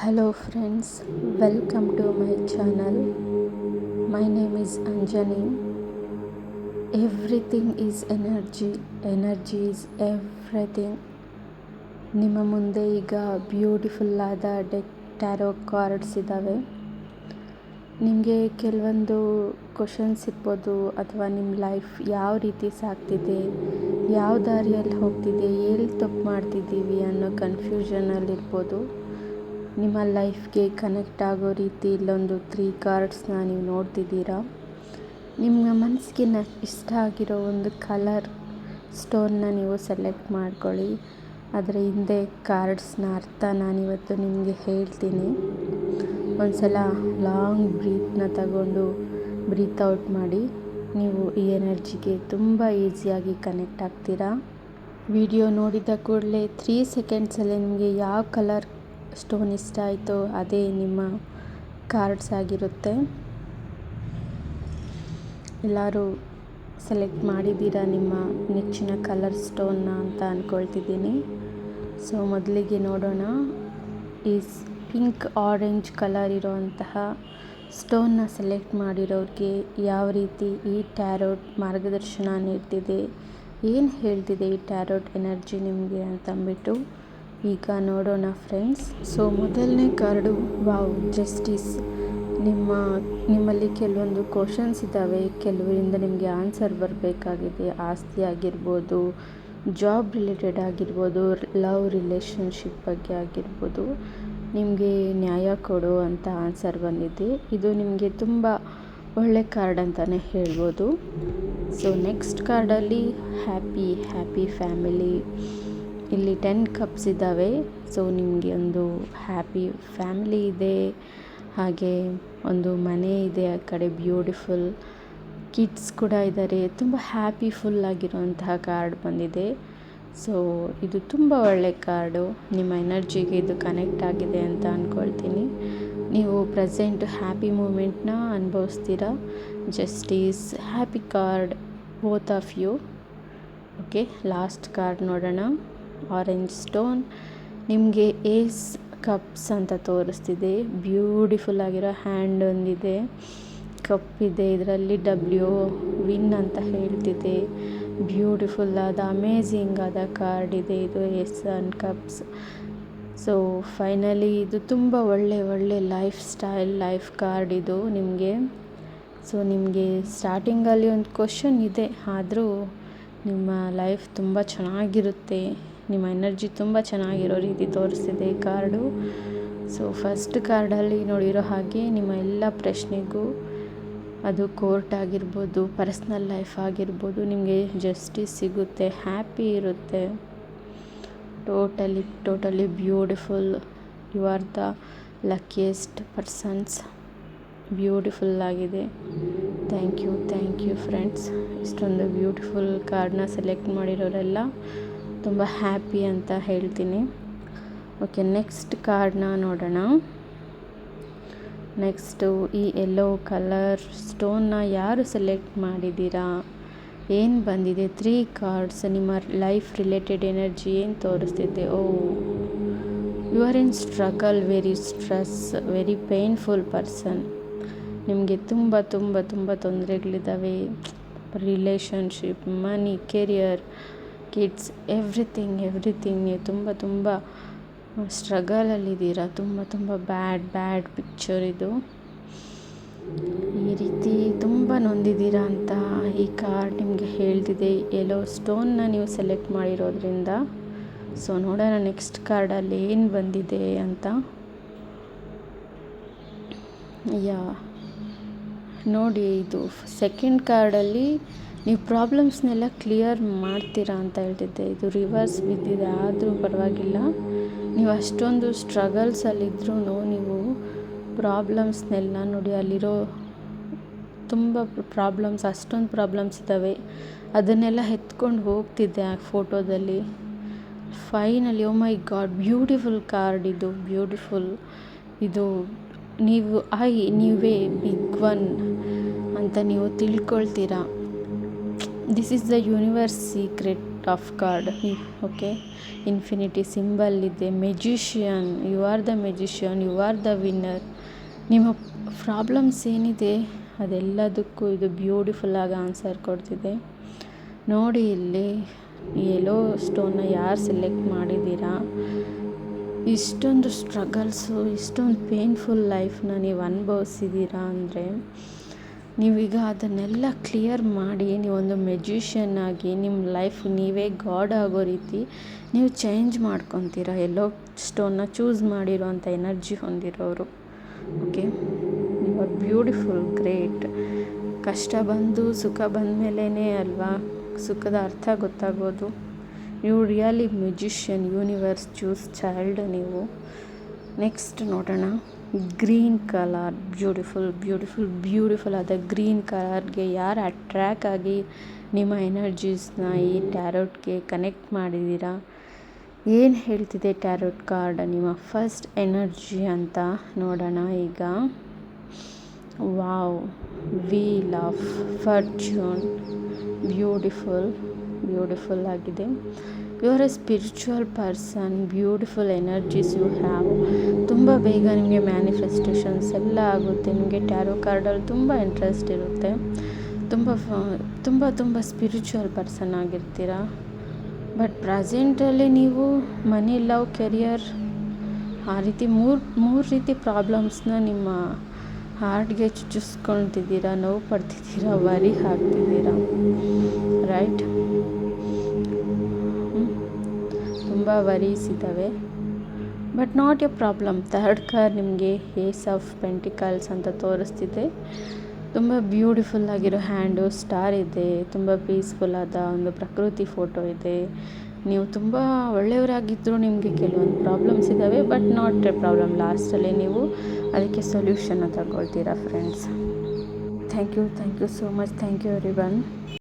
Hello friends, welcome to my channel. My name is Anjani. Everything is energy. Energy is everything. ನಿಮ್ಮ ಮುಂದೆ ಈಗ beautiful ಆದ taro cards ಇದ್ದಾವೆ. ನಿಮಗೆ ಕೆಲವೊಂದು ಕ್ವಶನ್ಸ್ ಇರ್ಬೋದು, ಅಥವಾ ನಿಮ್ಮ ಲೈಫ್ ಯಾವ ರೀತಿ ಸಾಗ್ತಿದೆ, ಯಾವ ದಾರಿಯಲ್ಲಿ ಹೋಗ್ತಿದೆ, ಎಲ್ಲಿ ತಪ್ಪು ಮಾಡ್ತಿದ್ದೀವಿ ಅನ್ನೋ ಕನ್ಫ್ಯೂಷನಲ್ಲಿರ್ಬೋದು. ನಿಮ್ಮ ಲೈಫ್ಗೆ ಕನೆಕ್ಟ್ ಆಗೋ ರೀತಿ ಇಲ್ಲೊಂದು 3 ಕಾರ್ಡ್ಸ್ನ ನೀವು ನೋಡ್ತಿದ್ದೀರಾ. ನಿಮ್ಮ ಮನಸ್ಸಿಗೆ ಇಷ್ಟ ಆಗಿರೋ ಒಂದು ಕಲರ್ ಸ್ಟೋನ್ನ ನೀವು ಸೆಲೆಕ್ಟ್ ಮಾಡ್ಕೊಳ್ಳಿ. ಅದರ ಹಿಂದೆ ಕಾರ್ಡ್ಸ್ನ ಅರ್ಥ ನಾನಿವತ್ತು ನಿಮಗೆ ಹೇಳ್ತೀನಿ. ಒಂದು ಸಲ ಲಾಂಗ್ ಬ್ರೀತ್ನ ತಗೊಂಡು ಬ್ರೀತ್ ಔಟ್ ಮಾಡಿ. ನೀವು ಈ ಎನರ್ಜಿಗೆ ತುಂಬ ಈಸಿಯಾಗಿ ಕನೆಕ್ಟ್ ಆಗ್ತೀರಾ. ವಿಡಿಯೋ ನೋಡಿದ ಕೂಡಲೇ 3 ಸೆಕೆಂಡ್ಸಲ್ಲಿ ನಿಮಗೆ ಯಾವ ಕಲರ್ ಸ್ಟೋನ್ ಇಷ್ಟ ಆಯಿತೋ ಅದೇ ನಿಮ್ಮ ಕಾರ್ಡ್ಸ್ ಆಗಿರುತ್ತೆ. ಎಲ್ಲರೂ ಸೆಲೆಕ್ಟ್ ಮಾಡಿದ್ದೀರಾ ನಿಮ್ಮ ನೆಚ್ಚಿನ ಕಲರ್ ಸ್ಟೋನ್ನ ಅಂತ ಅಂದ್ಕೊಳ್ತಿದ್ದೀನಿ. ಸೊ ಮೊದಲಿಗೆ ನೋಡೋಣ, ಈ ಪಿಂಕ್ ಆರೆಂಜ್ ಕಲರ್ ಇರೋವಂತಹ ಸ್ಟೋನ್ನ ಸೆಲೆಕ್ಟ್ ಮಾಡಿರೋರಿಗೆ ಯಾವ ರೀತಿ ಈ ಟ್ಯಾರೋಟ್ ಮಾರ್ಗದರ್ಶನ ನೀಡ್ತಿದೆ, ಏನು ಹೇಳ್ತಿದೆ ಈ ಟ್ಯಾರೋಟ್ ಎನರ್ಜಿ ನಿಮಗೆ ಅಂತಂದ್ಬಿಟ್ಟು ಈಗ ನೋಡೋಣ ಫ್ರೆಂಡ್ಸ್. ಸೊ ಮೊದಲನೇ ಕಾರ್ಡು ವಾವ್, ಜಸ್ಟಿಸ್. ನಿಮ್ಮಲ್ಲಿ ಕೆಲವೊಂದು ಕ್ವಶನ್ಸ್ ಇದ್ದಾವೆ, ಕೆಲವರಿಂದ ನಿಮಗೆ ಆನ್ಸರ್ ಬರಬೇಕಾಗಿದೆ. ಆಸ್ತಿ ಆಗಿರ್ಬೋದು, ಜಾಬ್ ರಿಲೇಟೆಡ್ ಆಗಿರ್ಬೋದು, ಲವ್ ರಿಲೇಷನ್ಶಿಪ್ ಬಗ್ಗೆ ಆಗಿರ್ಬೋದು. ನಿಮಗೆ ನ್ಯಾಯ ಕೊಡು ಅಂತ ಆನ್ಸರ್ ಬಂದಿದೆ. ಇದು ನಿಮಗೆ ತುಂಬ ಒಳ್ಳೆ ಕಾರ್ಡ್ ಅಂತಲೇ ಹೇಳ್ಬೋದು. ಸೊ ನೆಕ್ಸ್ಟ್ ಕಾರ್ಡಲ್ಲಿ ಹ್ಯಾಪಿ ಫ್ಯಾಮಿಲಿ. ಇಲ್ಲಿ 10 ಕಪ್ಸ್ ಇದ್ದಾವೆ. ಸೊ ನಿಮಗೆ ಒಂದು ಹ್ಯಾಪಿ ಫ್ಯಾಮಿಲಿ ಇದೆ, ಹಾಗೆ ಒಂದು ಮನೆ ಇದೆ, ಆ ಕಡೆ ಬ್ಯೂಟಿಫುಲ್ ಕಿಡ್ಸ್ ಕೂಡ ಇದ್ದಾರೆ. ತುಂಬ ಫುಲ್ ಆಗಿರುವಂತಹ ಕಾರ್ಡ್ ಬಂದಿದೆ. ಸೊ ಇದು ತುಂಬ ಒಳ್ಳೆ ಕಾರ್ಡು. ನಿಮ್ಮ ಎನರ್ಜಿಗೆ ಇದು ಕನೆಕ್ಟ್ ಆಗಿದೆ ಅಂತ ಅಂದ್ಕೊಳ್ತೀನಿ. ನೀವು ಪ್ರೆಸೆಂಟ್ ಹ್ಯಾಪಿ ಮೂಮೆಂಟ್ನ ಅನುಭವಿಸ್ತೀರಾ. Justice, happy card, both of you. Okay, last card ನೋಡೋಣ. Orange stone. ನಿಮಗೆ ಏಸ್ ಕಪ್ಸ್ ಅಂತ ತೋರಿಸ್ತಿದೆ. ಬ್ಯೂಟಿಫುಲ್ ಆಗಿರೋ ಹ್ಯಾಂಡ್ ಒಂದಿದೆ, ಕಪ್ ಇದೆ, ಇದರಲ್ಲಿ ವಿನ್ ಅಂತ ಹೇಳ್ತಿದೆ. ಬ್ಯೂಟಿಫುಲ್ ಆದ ಅಮೇಝಿಂಗ್ ಆದ ಕಾರ್ಡ್ ಇದೆ ಇದು, ace and cups. So finally ಇದು ತುಂಬ ಒಳ್ಳೆ ಲೈಫ್ ಸ್ಟೈಲ್, ಲೈಫ್ ಕಾರ್ಡ್ ಇದು ನಿಮಗೆ. ಸೊ ನಿಮಗೆ ಸ್ಟಾರ್ಟಿಂಗಲ್ಲಿ ಒಂದು ಕ್ವಶನ್ ಇದೆ, ಆದರೂ ನಿಮ್ಮ ಲೈಫ್ ತುಂಬ ಚೆನ್ನಾಗಿರುತ್ತೆ. ನಿಮ್ಮ ಎನರ್ಜಿ ತುಂಬ ಚೆನ್ನಾಗಿರೋ ರೀತಿ ತೋರಿಸ್ತಿದೆ ಈ ಕಾರ್ಡು. ಸೊ ಫಸ್ಟ್ ಕಾರ್ಡಲ್ಲಿ ನೋಡಿರೋ ಹಾಗೆ ನಿಮ್ಮ ಎಲ್ಲ ಪ್ರಶ್ನೆಗೂ, ಅದು ಕೋರ್ಟ್ ಆಗಿರ್ಬೋದು, ಪರ್ಸ್ನಲ್ ಲೈಫ್ ಆಗಿರ್ಬೋದು, ನಿಮಗೆ ಜಸ್ಟಿಸ್ ಸಿಗುತ್ತೆ, ಹ್ಯಾಪಿ ಇರುತ್ತೆ. Totally beautiful. You are the luckiest persons. Beautiful ಆಗಿದೆ. Thank you friends. ಇಷ್ಟೊಂದು ಬ್ಯೂಟಿಫುಲ್ ಕಾರ್ಡ್ನ ಸೆಲೆಕ್ಟ್ ಮಾಡಿರೋರೆಲ್ಲ ತುಂಬ ಹ್ಯಾಪಿ ಅಂತ ಹೇಳ್ತೀನಿ. ಓಕೆ, ನೆಕ್ಸ್ಟ್ ಕಾರ್ಡ್ನ ನೋಡೋಣ. ನೆಕ್ಸ್ಟು ಈ ಯೆಲ್ಲೋ ಕಲರ್ ಸ್ಟೋನ್ನ ಯಾರು ಸೆಲೆಕ್ಟ್ ಮಾಡಿದ್ದೀರಾ, ಏನು ಬಂದಿದೆ 3 ಕಾರ್ಡ್ಸ್. ನಿಮ್ಮ ಲೈಫ್ ರಿಲೇಟೆಡ್ ಎನರ್ಜಿ ಏನು ತೋರಿಸ್ತಿದೆ. You are in struggle, very stress, very painful person. ನಿಮಗೆ ತುಂಬ ತೊಂದರೆಗಳಿದ್ದಾವೆ. Relationship, money, career, kids, everything. ನೀವು ತುಂಬ ಸ್ಟ್ರಗಲಲ್ಲಿದ್ದೀರಾ. ತುಂಬ ಬ್ಯಾಡ್ ಪಿಕ್ಚರ್ ಇದು. ಈ ರೀತಿ ತುಂಬ ನೊಂದಿದ್ದೀರಾ ಅಂತ ಈ ಕಾರ್ಡ್ ನಿಮಗೆ ಹೇಳ್ತಿದೆ, ಯೆಲ್ಲೋ ಸ್ಟೋನ್ನ ನೀವು ಸೆಲೆಕ್ಟ್ ಮಾಡಿರೋದ್ರಿಂದ. ಸೊ ನೋಡೋಣ ನೆಕ್ಸ್ಟ್ ಕಾರ್ಡಲ್ಲಿ ಏನು ಬಂದಿದೆ ಅಂತ. ನೋಡಿ, ಇದು ಸೆಕೆಂಡ್ ಕಾರ್ಡಲ್ಲಿ ನೀವು ಪ್ರಾಬ್ಲಮ್ಸ್ನೆಲ್ಲ ಕ್ಲಿಯರ್ ಮಾಡ್ತೀರಾ ಅಂತ ಹೇಳ್ತಿದ್ದೆ. ಇದು ರಿವರ್ಸ್ ಬಿದ್ದಿದೆ, ಆದರೂ ಪರವಾಗಿಲ್ಲ. ನೀವು ಅಷ್ಟೊಂದು ಸ್ಟ್ರಗಲ್ಸಲ್ಲಿದ್ರೂ ನೀವು ಪ್ರಾಬ್ಲಮ್ಸ್ನೆಲ್ಲ ನೋಡಿ, ಅಲ್ಲಿರೋ ತುಂಬ ಅಷ್ಟೊಂದು ಪ್ರಾಬ್ಲಮ್ಸ್ ಇದ್ದಾವೆ, ಅದನ್ನೆಲ್ಲ ಎತ್ಕೊಂಡು ಹೋಗ್ತಿದ್ದೆ ಆ ಫೋಟೋದಲ್ಲಿ. Finally, oh my God, beautiful card ಇದು. ಬ್ಯೂಟಿಫುಲ್ ಇದು. ನೀವೇ ಬಿಗ್ ಒನ್ ಅಂತ ನೀವು ತಿಳ್ಕೊಳ್ತೀರಾ. This is the universe secret. Of card. Okay, infinity symbol ಇದೆ. Magician, you are the magician, you are the winner. ನಿಮ್ಮ ಪ್ರಾಬ್ಲಮ್ಸ್ ಏನಿದೆ ಅದೆಲ್ಲದಕ್ಕೂ ಇದು ಬ್ಯೂಟಿಫುಲ್ಲಾಗಿ ಆನ್ಸರ್ ಕೊಡ್ತಿದೆ. ನೋಡಿ ಇಲ್ಲಿ ಯೆಲ್ಲೋ ಸ್ಟೋನ್ನ ಯಾರು ಸೆಲೆಕ್ಟ್ ಮಾಡಿದ್ದೀರಾ, ಇಷ್ಟೊಂದು ಸ್ಟ್ರಗಲ್ಸು, ಇಷ್ಟೊಂದು ಪೇನ್ಫುಲ್ ಲೈಫ್ನ ನೀವು ಅನುಭವಿಸಿದ್ದೀರಾ ಅಂದರೆ ನೀವೀಗ ಅದನ್ನೆಲ್ಲ ಕ್ಲಿಯರ್ ಮಾಡಿ ನೀವೊಂದು ಮೆಜಿಷಿಯನ್ ಆಗಿ ನಿಮ್ಮ ಲೈಫ್ ನೀವೇ ಗಾಡ್ ಆಗೋ ರೀತಿ ನೀವು ಚೇಂಜ್ ಮಾಡ್ಕೊತೀರ. ಯೆಲ್ಲೋ ಸ್ಟೋನ್ನ ಚೂಸ್ ಮಾಡಿರೋವಂಥ ಎನರ್ಜಿ ಹೊಂದಿರೋರು. Okay, you are beautiful, great. ಕಷ್ಟ ಬಂದು ಸುಖ ಬಂದ ಮೇಲೇ ಅಲ್ವಾ ಸುಖದ ಅರ್ಥ ಗೊತ್ತಾಗೋದು. You really musician, universe choose child ನೀವು. ನೆಕ್ಸ್ಟ್ ನೋಡೋಣ, green colour. Beautiful beautiful beautiful ಆದ ಗ್ರೀನ್ ಕಲರ್ಗೆ ಯಾರು ಅಟ್ರ್ಯಾಕ್ಟ್ ಆಗಿ ನಿಮ್ಮ ಎನರ್ಜೀಸ್ನ ಈ ಟ್ಯಾರೋಟ್ಗೆ ಕನೆಕ್ಟ್ ಮಾಡಿದ್ದೀರಾ, ಏನು ಹೇಳ್ತಿದೆ ಟ್ಯಾರೋಟ್ ಕಾರ್ಡ್ ನಿಮ್ಮ ಫಸ್ಟ್ ಎನರ್ಜಿ ಅಂತ ನೋಡೋಣ ಈಗ. Wow, wheel of fortune. Beautiful beautiful ಆಗಿದೆ. You are a spiritual person, beautiful energies you have. ತುಂಬ ಬೇಗ ನಿಮಗೆ ಮ್ಯಾನಿಫೆಸ್ಟೇಷನ್ಸ್ ಎಲ್ಲ ಆಗುತ್ತೆ. ನಿಮಗೆ ಟ್ಯಾರೋ ಕಾರ್ಡಲ್ಲಿ ತುಂಬ ಇಂಟ್ರೆಸ್ಟ್ ಇರುತ್ತೆ. ತುಂಬ ಸ್ಪಿರಿಚುವಲ್ ಪರ್ಸನ್ ಆಗಿರ್ತೀರ. ಬಟ್ ಪ್ರೆಸೆಂಟಲ್ಲಿ ನೀವು ಮನಿ, ಲವ್, ಕೆರಿಯರ್ ಆ ರೀತಿ ಮೂರು ರೀತಿ ಪ್ರಾಬ್ಲಮ್ಸ್ನ ನಿಮ್ಮ ಹಾರ್ಟ್ಗೆ ಚುಚ್ಚಿಸ್ಕೊಳ್ತಿದ್ದೀರಾ, ನೋವು ಪಡ್ತಿದ್ದೀರಾ, ವರಿ ಆಗ್ತಿದ್ದೀರಾ, ರೈಟ್? ತುಂಬ ವರೀಸ್ ಇದ್ದಾವೆ. But not a problem. Third card ನಿಮಗೆ ಏಸ್ ಆಫ್ ಪೆಂಟಿಕಲ್ಸ್ ಅಂತ ತೋರಿಸ್ತಿದೆ. ತುಂಬ ಬ್ಯೂಟಿಫುಲ್ ಆಗಿರೋ ಹ್ಯಾಂಡು, ಸ್ಟಾರ್ ಇದೆ, ತುಂಬ ಪೀಸ್ಫುಲ್ ಆದ ಒಂದು ಪ್ರಕೃತಿ ಫೋಟೋ ಇದೆ. ನೀವು ತುಂಬ ಒಳ್ಳೆಯವರಾಗಿದ್ದರೂ ನಿಮಗೆ ಕೆಲವೊಂದು ಪ್ರಾಬ್ಲಮ್ಸ್ ಇದ್ದಾವೆ. But not a problem. ಲಾಸ್ಟಲ್ಲಿ ನೀವು ಅದಕ್ಕೆ ಸೊಲ್ಯೂಷನ್ನ ತಗೊಳ್ತೀರಾ friends. Thank you so much. Thank you everyone.